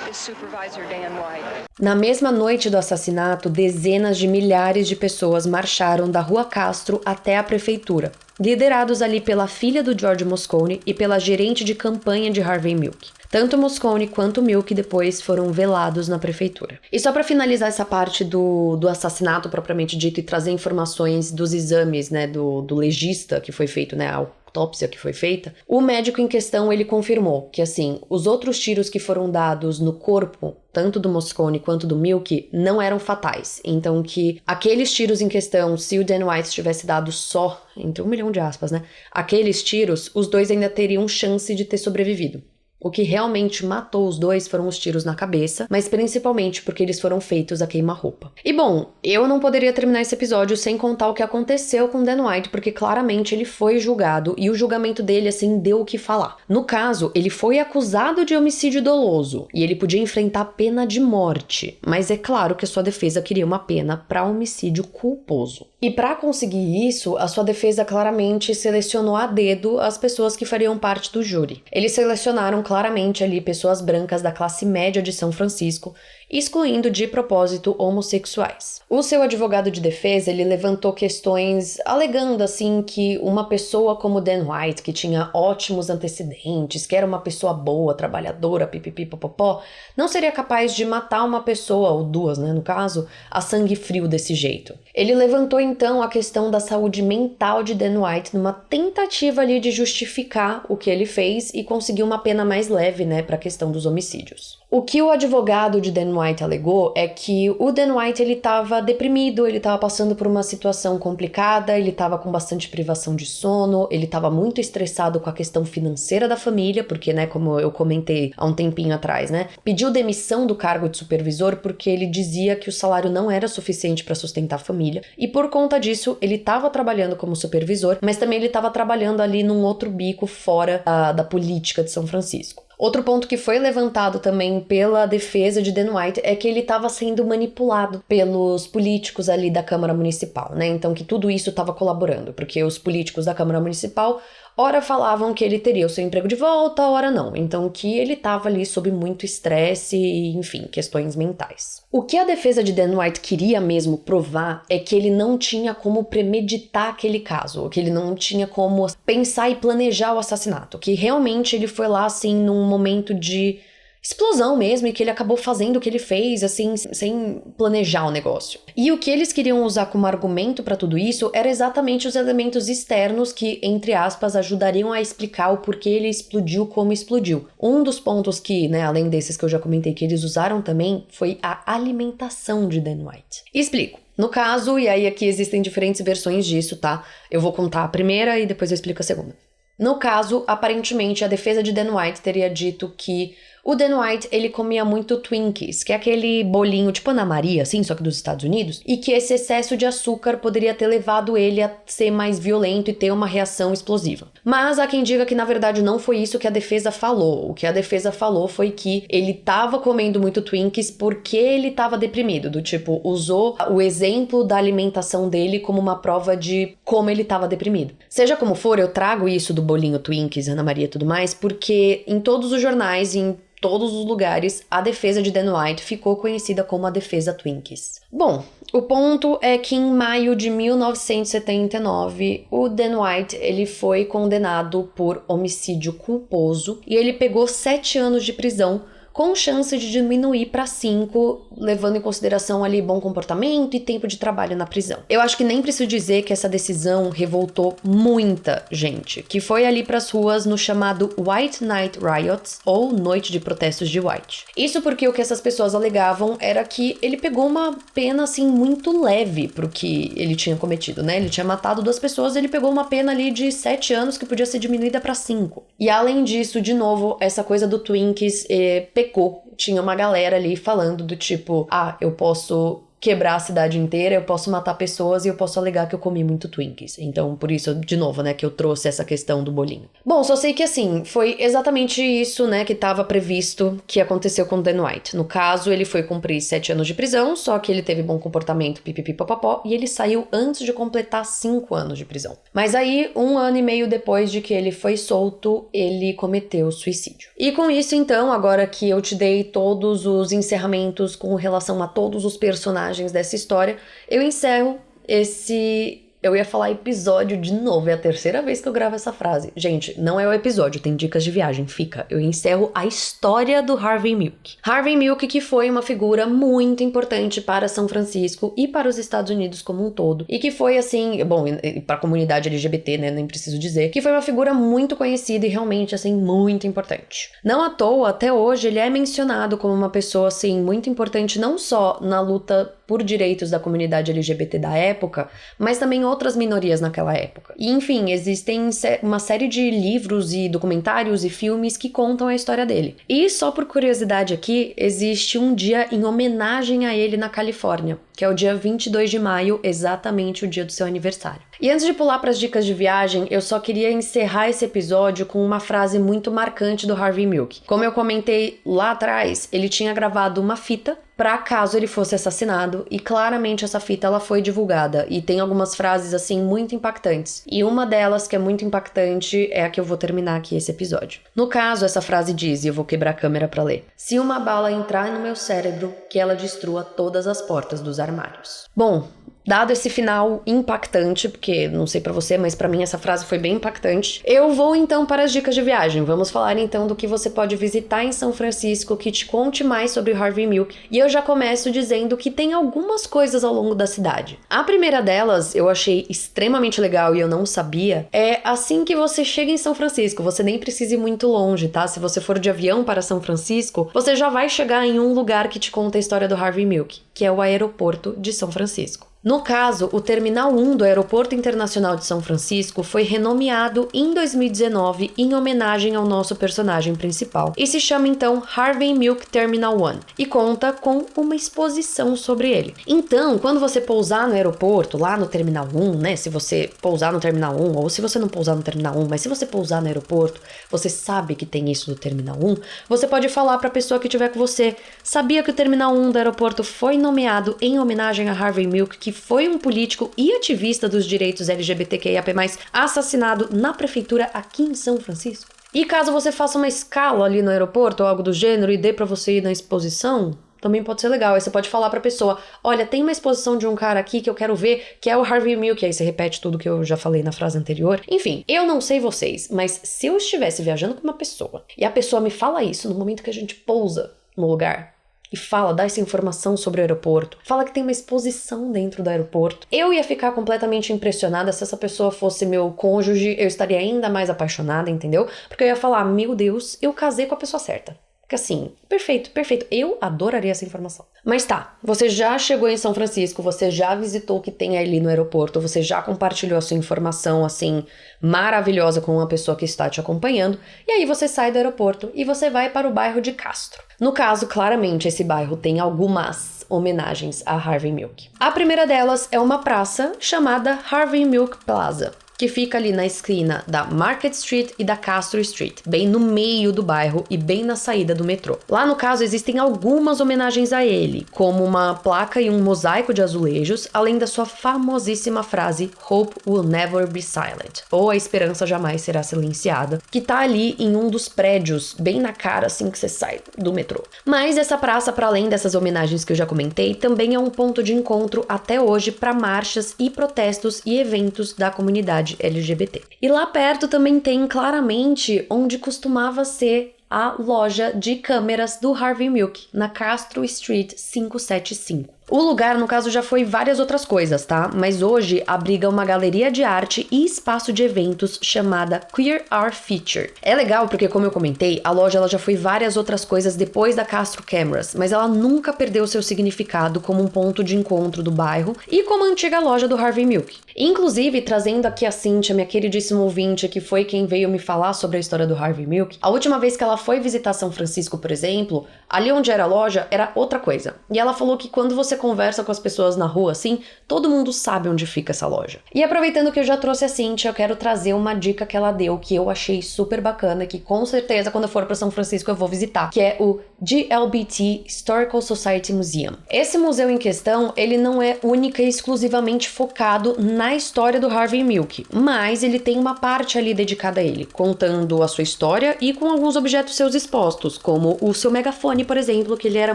Speaker 3: is Supervisor Dan White.
Speaker 1: Na mesma noite do assassinato, dezenas de milhares de pessoas marcharam da Rua Castro até a prefeitura, liderados ali pela filha do George Moscone e pela gerente de campanha de Harvey Milk. Tanto Moscone quanto Milk depois foram velados na prefeitura. E só para finalizar essa parte do assassinato propriamente dito e trazer informações dos exames, né, do legista que foi feito, né, a autópsia que foi feita, o médico em questão, ele confirmou que, assim, os outros tiros que foram dados no corpo, tanto do Moscone quanto do Milk, não eram fatais. Então que aqueles tiros em questão, se o Dan White tivesse dado só, entre 1 milhão de aspas, né, aqueles tiros, os dois ainda teriam chance de ter sobrevivido. O que realmente matou os dois foram os tiros na cabeça, mas principalmente porque eles foram feitos a queima-roupa. E bom, eu não poderia terminar esse episódio sem contar o que aconteceu com Dan White, porque claramente ele foi julgado e o julgamento dele, assim, deu o que falar. No caso, ele foi acusado de homicídio doloso e ele podia enfrentar pena de morte, mas é claro que a sua defesa queria uma pena para homicídio culposo. E para conseguir isso, a sua defesa claramente selecionou a dedo as pessoas que fariam parte do júri. Eles selecionaram claramente ali pessoas brancas da classe média de São Francisco, excluindo de propósito homossexuais. O seu advogado de defesa, ele levantou questões alegando assim que uma pessoa como Dan White, que tinha ótimos antecedentes, que era uma pessoa boa, trabalhadora, pipipipopopó, não seria capaz de matar uma pessoa, ou duas, né, no caso, a sangue frio desse jeito. Ele levantou então a questão da saúde mental de Dan White numa tentativa ali de justificar o que ele fez e conseguir uma pena mais leve, né, para a questão dos homicídios. O que o advogado de Dan White alegou é que o Dan White, ele estava deprimido, ele estava passando por uma situação complicada, ele estava com bastante privação de sono, ele estava muito estressado com a questão financeira da família, porque, né, como eu comentei há um tempinho atrás, né, pediu demissão do cargo de supervisor porque ele dizia que o salário não era suficiente para sustentar a família, e por conta disso, ele estava trabalhando como supervisor, mas também ele estava trabalhando ali num outro bico fora da política de São Francisco. Outro ponto que foi levantado também pela defesa de Dan White é que ele estava sendo manipulado pelos políticos ali da Câmara Municipal, né? Então que tudo isso estava colaborando, porque os políticos da Câmara Municipal ora falavam que ele teria o seu emprego de volta, ora não. Então que ele estava ali sob muito estresse e, enfim, questões mentais. O que a defesa de Dan White queria mesmo provar é que ele não tinha como premeditar aquele caso, que ele não tinha como pensar e planejar o assassinato, que realmente ele foi lá assim num momento de explosão mesmo, e que ele acabou fazendo o que ele fez, assim, sem planejar o negócio. E o que eles queriam usar como argumento pra tudo isso era exatamente os elementos externos que, entre aspas, ajudariam a explicar o porquê ele explodiu como explodiu. Um dos pontos que, né, além desses que eu já comentei que eles usaram também, foi a alimentação de Dan White. Explico. No caso, e aí aqui existem diferentes versões disso, tá? Eu vou contar a primeira e depois eu explico a segunda. No caso, aparentemente, a defesa de Dan White teria dito que o Dan White, ele comia muito Twinkies, que é aquele bolinho tipo Ana Maria, assim, só que dos Estados Unidos, e que esse excesso de açúcar poderia ter levado ele a ser mais violento e ter uma reação explosiva. Mas há quem diga que, na verdade, não foi isso que a defesa falou. O que a defesa falou foi que ele tava comendo muito Twinkies porque ele tava deprimido, do tipo, usou o exemplo da alimentação dele como uma prova de como ele tava deprimido. Seja como for, eu trago isso do bolinho Twinkies, Ana Maria e tudo mais, porque em todos os jornais, em todos os lugares, a defesa de Dan White ficou conhecida como a defesa Twinkies. Bom, o ponto é que em maio de 1979, o Dan White ele foi condenado por homicídio culposo e ele pegou 7 anos de prisão, com chance de diminuir para 5, levando em consideração ali bom comportamento e tempo de trabalho na prisão. Eu acho que nem preciso dizer que essa decisão revoltou muita gente, que foi ali pras ruas no chamado White Night Riots, ou Noite de Protestos de White. Isso porque o que essas pessoas alegavam era que ele pegou uma pena, assim, muito leve pro que ele tinha cometido, né? Ele tinha matado 2 pessoas, ele pegou uma pena ali de 7 anos que podia ser diminuída para 5. E além disso, de novo, essa coisa do Twinkies pecou. Tinha uma galera ali falando do tipo, eu posso quebrar a cidade inteira, eu posso matar pessoas e eu posso alegar que eu comi muito Twinkies. Então, por isso, de novo, né, que eu trouxe essa questão do bolinho. Bom, só sei que assim, foi exatamente isso, né, que estava previsto que aconteceu com Dan White. No caso, ele foi cumprir 7 anos de prisão, só que ele teve bom comportamento, pipipipopopó, e ele saiu antes de completar 5 anos de prisão. Mas aí, 1 ano e meio depois de que ele foi solto, ele cometeu suicídio. E com isso, então, agora que eu te dei todos os encerramentos com relação a todos os personagens dessa história, eu encerro esse... Eu ia falar episódio de novo, é a 3ª vez que eu gravo essa frase. Gente, não é o episódio, tem dicas de viagem, fica. Eu encerro a história do Harvey Milk. Harvey Milk, que foi uma figura muito importante para São Francisco e para os Estados Unidos como um todo. E que foi, assim, bom, para a comunidade LGBT, né, nem preciso dizer, que foi uma figura muito conhecida e realmente, assim, muito importante. Não à toa, até hoje, ele é mencionado como uma pessoa, assim, muito importante não só na luta por direitos da comunidade LGBT da época, mas também outras minorias naquela época. E, enfim, existem uma série de livros e documentários e filmes que contam a história dele. E, só por curiosidade aqui, existe um dia em homenagem a ele na Califórnia, que é o dia 22 de maio, exatamente o dia do seu aniversário. E antes de pular para as dicas de viagem, eu só queria encerrar esse episódio com uma frase muito marcante do Harvey Milk. Como eu comentei lá atrás, ele tinha gravado uma fita para caso ele fosse assassinado, e claramente essa fita ela foi divulgada, e tem algumas frases assim muito impactantes. E uma delas que é muito impactante é a que eu vou terminar aqui esse episódio. No caso, essa frase diz, e eu vou quebrar a câmera para ler: "Se uma bala entrar no meu cérebro, que ela destrua todas as portas dos armários." Bom, dado esse final impactante, porque não sei pra você, mas pra mim essa frase foi bem impactante, eu vou então para as dicas de viagem. Vamos falar então do que você pode visitar em São Francisco que te conte mais sobre Harvey Milk. E eu já começo dizendo que tem algumas coisas ao longo da cidade. A primeira delas, eu achei extremamente legal e eu não sabia, é assim que você chega em São Francisco, você nem precisa ir muito longe, tá? Se você for de avião para São Francisco, você já vai chegar em um lugar que te conta a história do Harvey Milk, que é o aeroporto de São Francisco. No caso, o Terminal 1 do Aeroporto Internacional de São Francisco foi renomeado em 2019 em homenagem ao nosso personagem principal e se chama então Harvey Milk Terminal 1 e conta com uma exposição sobre ele. Então, quando você pousar no aeroporto, lá no Terminal 1, né, se você pousar no Terminal 1 ou se você não pousar no Terminal 1, mas se você pousar no aeroporto, você sabe que tem isso do Terminal 1, você pode falar para a pessoa que estiver com você: sabia que o Terminal 1 do aeroporto foi nomeado em homenagem a Harvey Milk, que foi um político e ativista dos direitos LGBTQIAP+, assassinado na prefeitura aqui em São Francisco? E caso você faça uma escala ali no aeroporto ou algo do gênero e dê pra você ir na exposição, Também pode ser legal. Aí você pode falar pra pessoa, olha, tem uma exposição de um cara aqui que eu quero ver, que é o Harvey Milk. Aí você repete tudo que eu já falei na frase anterior. Enfim, eu não sei vocês, mas se eu estivesse viajando com uma pessoa e a pessoa me fala isso no momento que a gente pousa no lugar e dá essa informação sobre o aeroporto, fala que tem uma exposição dentro do aeroporto, eu ia ficar completamente impressionada. Se essa pessoa fosse meu cônjuge, eu estaria ainda mais apaixonada, entendeu? Porque eu ia falar, meu Deus, eu casei com a pessoa certa. Porque assim, perfeito, perfeito. Eu adoraria essa informação. Mas tá, você já chegou em São Francisco, você já visitou o que tem ali no aeroporto, você já compartilhou a sua informação, assim, maravilhosa com uma pessoa que está te acompanhando, e aí você sai do aeroporto e você vai para o bairro de Castro. No caso, claramente, esse bairro tem algumas homenagens a Harvey Milk. A primeira delas é uma praça chamada Harvey Milk Plaza, que fica ali na esquina da Market Street e da Castro Street, bem no meio do bairro e bem na saída do metrô. Lá no caso existem algumas homenagens a ele, como uma placa e um mosaico de azulejos, além da sua famosíssima frase Hope will never be silent, ou a esperança jamais será silenciada, que tá ali em um dos prédios, bem na cara assim que você sai do metrô. Mas essa praça, para além dessas homenagens que eu já comentei, também é um ponto de encontro até hoje para marchas e protestos e eventos da comunidade LGBT. E lá perto também tem claramente onde costumava ser a loja de câmeras do Harvey Milk, na Castro Street 575. O lugar, no caso, já foi várias outras coisas, tá? Mas hoje abriga uma galeria de arte e espaço de eventos chamada Queer Art Feature. É legal porque, como eu comentei, a loja ela já foi várias outras coisas depois da Castro Cameras, mas ela nunca perdeu seu significado como um ponto de encontro do bairro e como a antiga loja do Harvey Milk. Inclusive, trazendo aqui a Cíntia, minha queridíssima ouvinte, que foi quem veio me falar sobre a história do Harvey Milk, a última vez que ela foi visitar São Francisco, por exemplo, ali onde era a loja era outra coisa. E ela falou que quando você conversa com as pessoas na rua, assim, todo mundo sabe onde fica essa loja. E aproveitando que eu já trouxe a Cíntia, eu quero trazer uma dica que ela deu, que eu achei super bacana, que com certeza quando eu for para São Francisco eu vou visitar, que é o GLBT Historical Society Museum. Esse museu em questão, ele não é única e exclusivamente focado na história do Harvey Milk, mas ele tem uma parte ali dedicada a ele, contando a sua história e com alguns objetos seus expostos, como o seu megafone, por exemplo, que ele era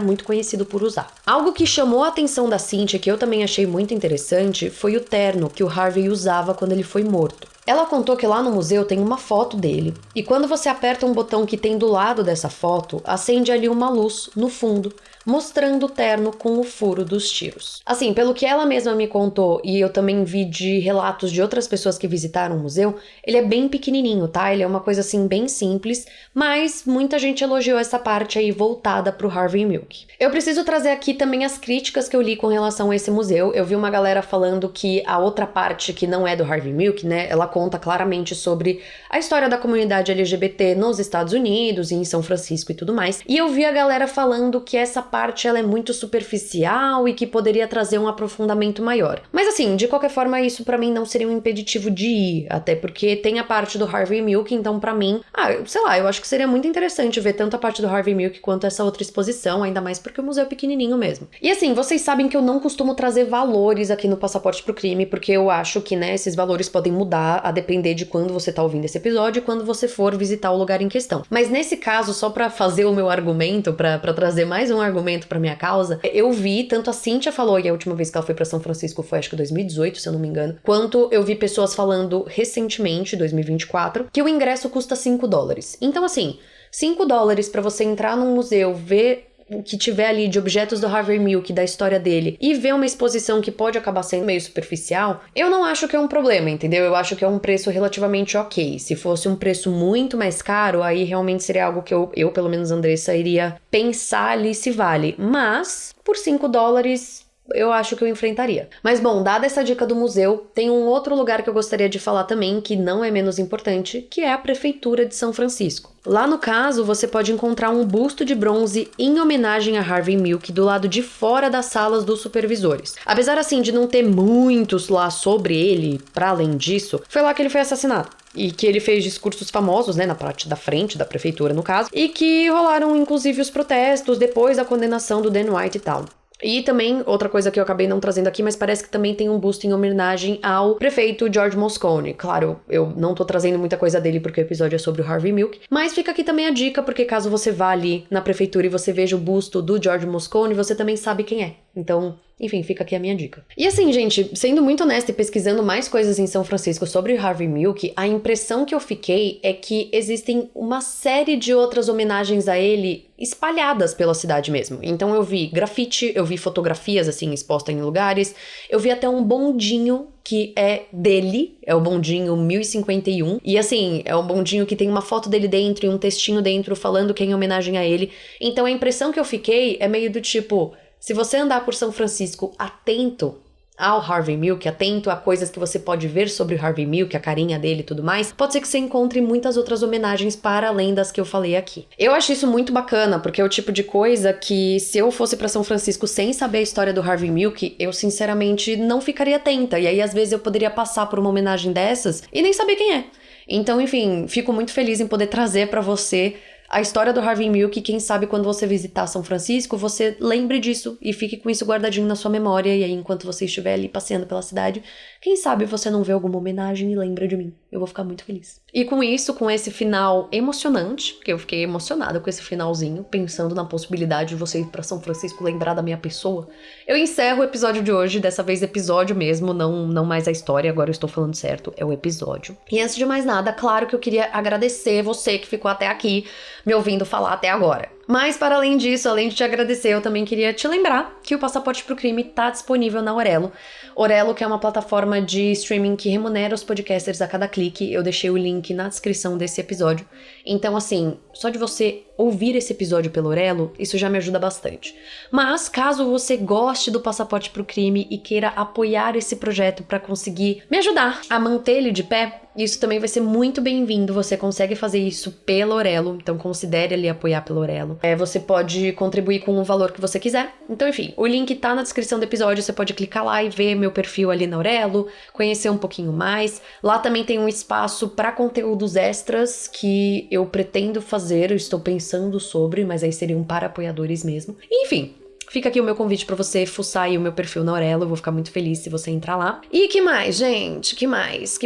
Speaker 1: muito conhecido por usar. Algo que chamou a atenção da Cíntia, que eu também achei muito interessante, foi o terno que o Harvey usava quando ele foi morto. Ela contou que lá no museu tem uma foto dele, e quando você aperta um botão que tem do lado dessa foto, acende ali uma luz no fundo, mostrando o terno com o furo dos tiros. Assim, pelo que ela mesma me contou, e eu também vi de relatos de outras pessoas que visitaram o museu, ele é bem pequenininho, tá? Ele é uma coisa assim bem simples, mas muita gente elogiou essa parte aí voltada pro Harvey Milk. Eu preciso trazer aqui também as críticas que eu li com relação a esse museu. Eu vi uma galera falando que a outra parte que não é do Harvey Milk, né, ela conta claramente sobre a história da comunidade LGBT nos Estados Unidos e em São Francisco e tudo mais. E eu vi a galera falando que essa parte ela é muito superficial e que poderia trazer um aprofundamento maior. Mas assim, de qualquer forma, isso pra mim não seria um impeditivo de ir, até porque tem a parte do Harvey Milk, então pra mim, sei lá, eu acho que seria muito interessante ver tanto a parte do Harvey Milk quanto essa outra exposição, ainda mais porque o museu é pequenininho mesmo. E assim, vocês sabem que eu não costumo trazer valores aqui no Passaporte pro Crime, porque eu acho que, né, esses valores podem mudar a depender de quando você tá ouvindo esse episódio e quando você for visitar o lugar em questão. Mas nesse caso, só pra fazer o meu argumento, pra trazer mais um argumento pra minha causa, eu vi, tanto a Cíntia falou, e a última vez que ela foi pra São Francisco foi acho que 2018, se eu não me engano, quanto eu vi pessoas falando recentemente, 2024, que o ingresso custa $5. Então assim, $5 pra você entrar num museu, ver o que tiver ali de objetos do Harvey Milk, da história dele, e ver uma exposição que pode acabar sendo meio superficial, eu não acho que é um problema, entendeu? Eu acho que é um preço relativamente ok. Se fosse um preço muito mais caro, aí realmente seria algo que eu pelo menos, Andressa, iria pensar ali se vale. Mas, por $5... eu acho que eu enfrentaria. Mas bom, dada essa dica do museu, tem um outro lugar que eu gostaria de falar também, que não é menos importante, que é a Prefeitura de São Francisco. Lá no caso, você pode encontrar um busto de bronze em homenagem a Harvey Milk do lado de fora das salas dos supervisores. Apesar assim de não ter muitos lá sobre ele, para além disso, foi lá que ele foi assassinado. E que ele fez discursos famosos, né, na parte da frente da prefeitura, no caso, e que rolaram inclusive os protestos depois da condenação do Dan White e tal. E também, outra coisa que eu acabei não trazendo aqui, mas parece que também tem um busto em homenagem ao prefeito George Moscone. Claro, eu não tô trazendo muita coisa dele porque o episódio é sobre o Harvey Milk, mas fica aqui também a dica, porque caso você vá ali na prefeitura e você veja o busto do George Moscone, você também sabe quem é. Então, enfim, fica aqui a minha dica. E assim, gente, sendo muito honesta e pesquisando mais coisas em São Francisco sobre o Harvey Milk, a impressão que eu fiquei é que existem uma série de outras homenagens a ele espalhadas pela cidade mesmo. Então eu vi grafite, eu vi fotografias assim expostas em lugares, eu vi até um bondinho que é dele, é o bondinho 1051, e assim, é um bondinho que tem uma foto dele dentro e um textinho dentro falando que é em homenagem a ele. Então a impressão que eu fiquei é meio do tipo, se você andar por São Francisco atento ao Harvey Milk, atento a coisas que você pode ver sobre o Harvey Milk, a carinha dele e tudo mais, pode ser que você encontre muitas outras homenagens para além das que eu falei aqui. Eu acho isso muito bacana, porque é o tipo de coisa que se eu fosse para São Francisco sem saber a história do Harvey Milk, eu sinceramente não ficaria atenta, e aí às vezes eu poderia passar por uma homenagem dessas e nem saber quem é. Então, enfim, fico muito feliz em poder trazer para você a história do Harvey Milk, quem sabe quando você visitar São Francisco, você lembre disso e fique com isso guardadinho na sua memória, e aí enquanto você estiver ali passeando pela cidade, quem sabe você não vê alguma homenagem e lembra de mim. Eu vou ficar muito feliz. E com isso, com esse final emocionante, porque eu fiquei emocionada com esse finalzinho, pensando na possibilidade de você ir pra São Francisco lembrar da minha pessoa, eu encerro o episódio de hoje, dessa vez episódio mesmo, não mais a história, agora eu estou falando certo, é o episódio. E antes de mais nada, claro que eu queria agradecer você que ficou até aqui, me ouvindo falar até agora. Mas para além disso, além de te agradecer, eu também queria te lembrar que o Passaporte pro Crime tá disponível na Orelo. Orelo, que é uma plataforma de streaming que remunera os podcasters a cada clique. Eu deixei o link na descrição desse episódio. Então, assim, só de você ouvir esse episódio pelo Orelo, isso já me ajuda bastante. Mas, caso você goste do Passaporte pro Crime e queira apoiar esse projeto para conseguir me ajudar a manter ele de pé, isso também vai ser muito bem-vindo. Você consegue fazer isso pelo Orelo, então considere ali apoiar pelo Orelo. Você pode contribuir com o valor que você quiser. Então, enfim, o link tá na descrição do episódio, você pode clicar lá e ver meu perfil ali na Orelo, conhecer um pouquinho mais. Lá também tem um espaço para conteúdos extras que eu pretendo fazer, eu estou pensando sobre, mas aí seriam para apoiadores mesmo. Enfim, fica aqui o meu convite pra você fuçar aí o meu perfil na Orelo, eu vou ficar muito feliz se você entrar lá. E que mais, gente? Que mais?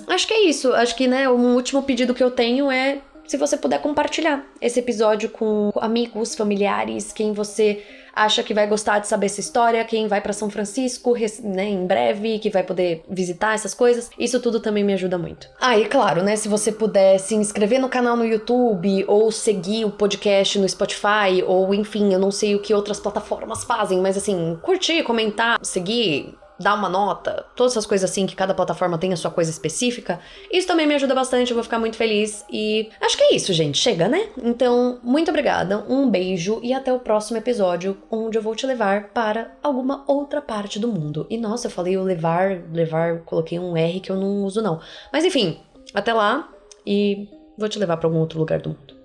Speaker 1: Acho que é isso, acho que, né, um último pedido que eu tenho é se você puder compartilhar esse episódio com amigos, familiares, quem você acha que vai gostar de saber essa história, quem vai pra São Francisco, né, em breve, que vai poder visitar essas coisas. Isso tudo também me ajuda muito. Ah, e claro, né, se você puder se inscrever no canal no YouTube, ou seguir o podcast no Spotify, ou enfim, eu não sei o que outras plataformas fazem, mas assim, curtir, comentar, seguir, dar uma nota, todas essas coisas assim, que cada plataforma tem a sua coisa específica, isso também me ajuda bastante, eu vou ficar muito feliz. E acho que é isso, gente, chega, né? Então, muito obrigada, um beijo e até o próximo episódio, onde eu vou te levar para alguma outra parte do mundo. E nossa, eu falei o levar, coloquei um R que eu não uso não. Mas enfim, até lá e vou te levar para algum outro lugar do mundo.